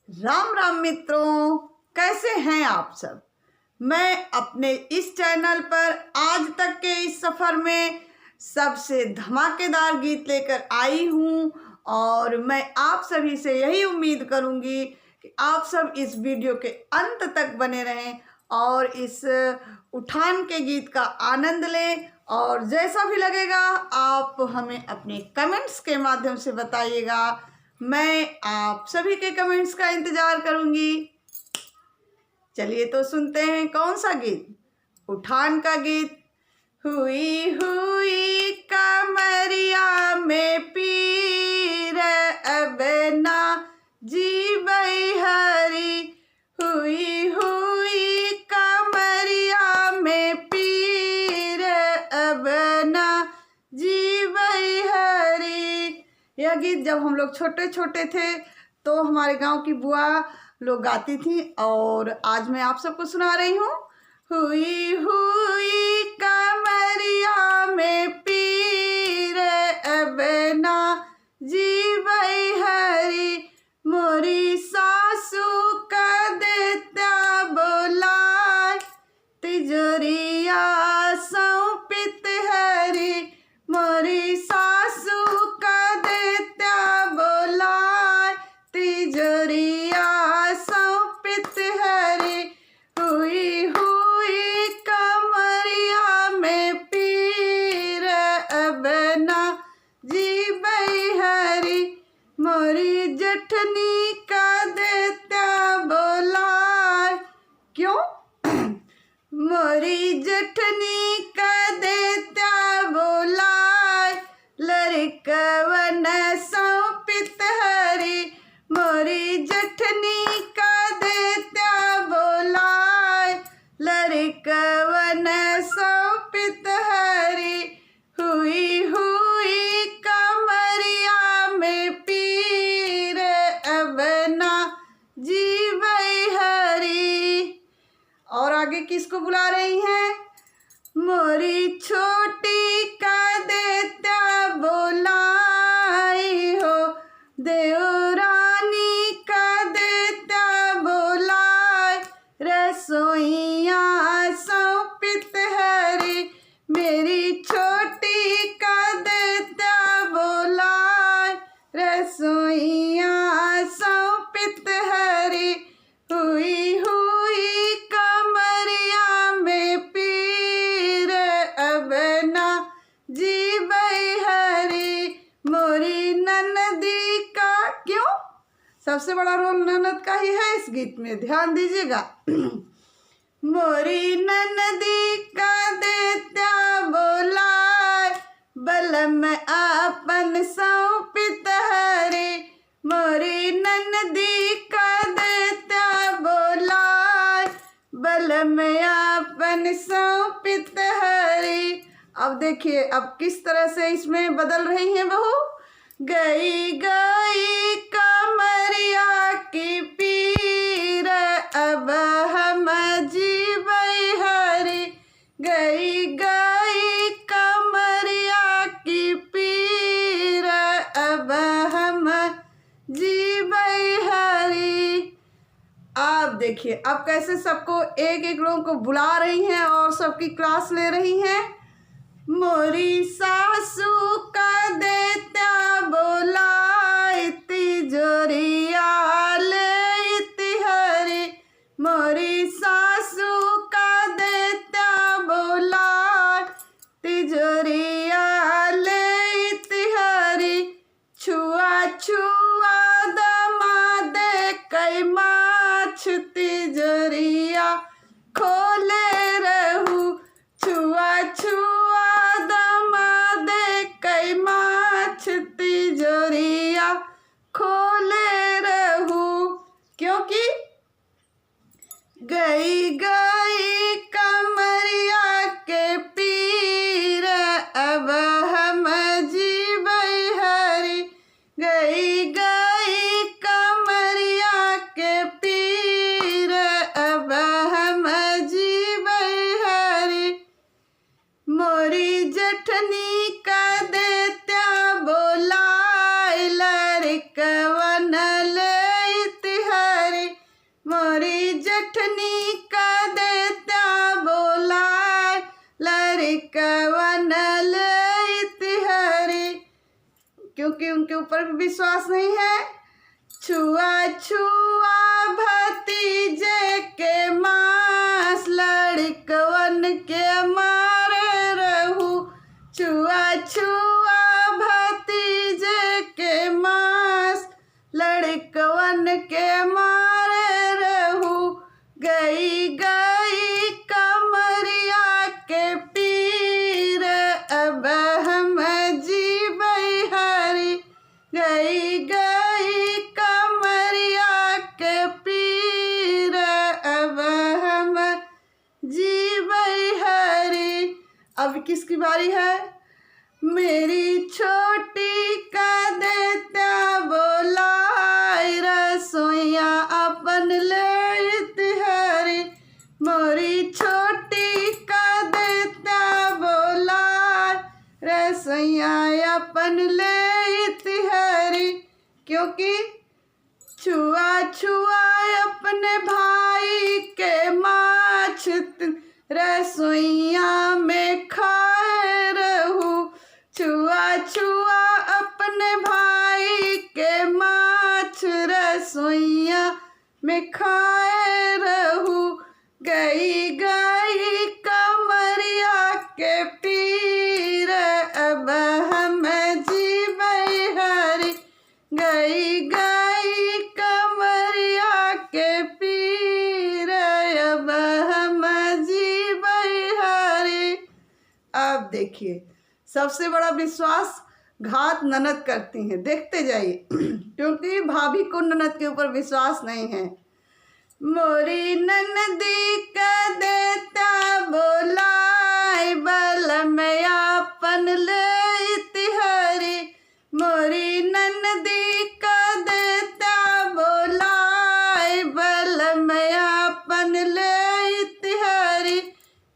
राम राम मित्रों, कैसे हैं आप सब। मैं अपने इस चैनल पर आज तक के इस सफ़र में सबसे धमाकेदार गीत लेकर आई हूँ और मैं आप सभी से यही उम्मीद करूँगी कि आप सब इस वीडियो के अंत तक बने रहें और इस उठान के गीत का आनंद लें। और जैसा भी लगेगा आप हमें अपने कमेंट्स के माध्यम से बताइएगा। मैं आप सभी के कमेंट्स का इंतज़ार करूँगी। चलिए तो सुनते हैं कौन सा गीत, उठान का गीत। हुई हुई कमरिया में पीर अब ना जीवई हरी। हुई हुई कमरिया में पीर अब ना जीवई हरी। यह गीत जब हम लोग छोटे छोटे थे तो हमारे गांव की बुआ लोग गाती थी और आज मैं आप सबको सुना रही हूँ। हुई हुई कमरिया में पीर अब ना जीवई हरी। मोरी सासू का देता बोलाय तिजोरिया सौंपित हरी। मोरी सासू का देता बोलाय तिजोरिया सौंपित हरी। हुई हुई कमरिया में पीर अब ना जीवई हरी। मोरी जठनी का देता बोलाय। क्यों? मोरी जठनी का देता बोलाय लड़कवन सौंपित हरी। मोरी जठनी का देता बोलाय लड़कवन सौंपित हरी। हुई हुई कमरिया में पीर अब ना जीवई हरी। और आगे किसको बुला रही हैं? मोरी छोटी का देता बोलाई हो देवरानी का देता बोलाय रसोइया सौंपित हरी। मेरी छोटी का देता बोलाय रसोइया सौंपित हरी। हुई हुई कमरिया में पीर अब ना जीवई हरी। मोरी ननदी का। क्यों? सबसे बड़ा रोल ननद का ही है इस गीत में, ध्यान दीजिएगा। मोरी ननदी का देता बोलाय बलम आपन सौंपित हरी। मोरी ननदी का देता बोलाय बलम आपन सौंपित हरी। अब देखिए अब किस तरह से इसमें बदल रही हैं बहू। गई गई कमरिया की पीर अब हम जीवई हरी। गई गई कमरिया की पीर अब हम जीवई हरी। आप देखिए अब कैसे सबको एक एक लोगों को बुला रही हैं और सबकी क्लास ले रही हैं। मोरी सासू का देता बोलाय तिजोरिया लेत हरी। मोरी सासू का देता बोलाय तिजोरिया लेत हरी। छुआ छुआ दमाद कई माछ तिजोरिया खोले रहू। छुआ छुआ दमाद कई माछ तिजोरिया खोले रहू। क्योंकि गई गई कमरिया के पीर अब हम जीवई हरी। गई गई कमरिया के पीर अब हम जीवई हरी। मोरी जठनी का देता बोलाय लड़कवन लेत हरी। ऊपर भी विश्वास नहीं है। छुआ छुआ भतीजे के मांस, लड़कवन के मारे रहू। छुआ छुआ भतीजे के मांस, लड़कवन के मारे रहू। गई गई कमरिया के पीर, अब हम जीबै हरी। गई गई कमरिया के पीर, अब हम जीबै हरी। अब किसकी बारी है? मेरी छोटी का देता बोलाई, रसोइया अपन लेत हरी। मोरी छोटी का देता बोलाई, रसोइया अपन लेत हरी। क्योंकि छुआ छुआ अपने भाई के माछ, रसोइया में खाए रहू। छुआ छुआ अपने भाई के माछ, रसोइया में खाए रहू। गई गई कमरिया के पीर, अब हम जीबै हरी। गई गई कमरिया के पीर, अब हम जीबै हरी। अब देखिए, सबसे बड़ा विश्वास घात ननद करती हैं। देखते जाइए क्योंकि भाभी को ननद के ऊपर विश्वास नहीं है। मोरी ननदी का देता बोलाई, बल में अपन लेत हरी। मोरी ननदी का देता बोलाई, बल में अपन लेत हरी।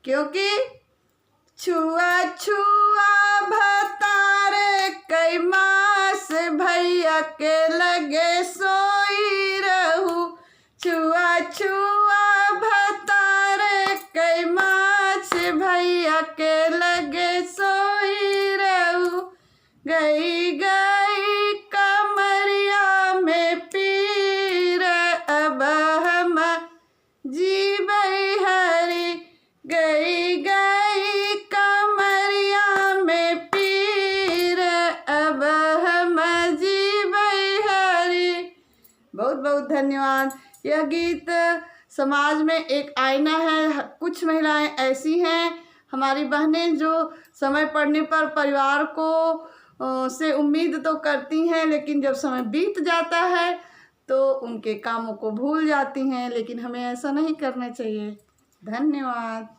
क्योंकि छुआ छुआ भतारे कई मास, भैया के लगे सोई रहू। छुआ छुआ भतारे कई मास, भैया के लगे सोई रहू। गई गई कमरिया में पीर, अब हम जीबै हरी। गई गई कमरिया में पीर, अब हम जीबै हरी। बहुत बहुत धन्यवाद। यह गीत समाज में एक आईना है। कुछ महिलाएं ऐसी हैं, हमारी बहनें, जो समय पड़ने पर परिवार को से उम्मीद तो करती हैं, लेकिन जब समय बीत जाता है तो उनके कामों को भूल जाती हैं। लेकिन हमें ऐसा नहीं करना चाहिए। धन्यवाद।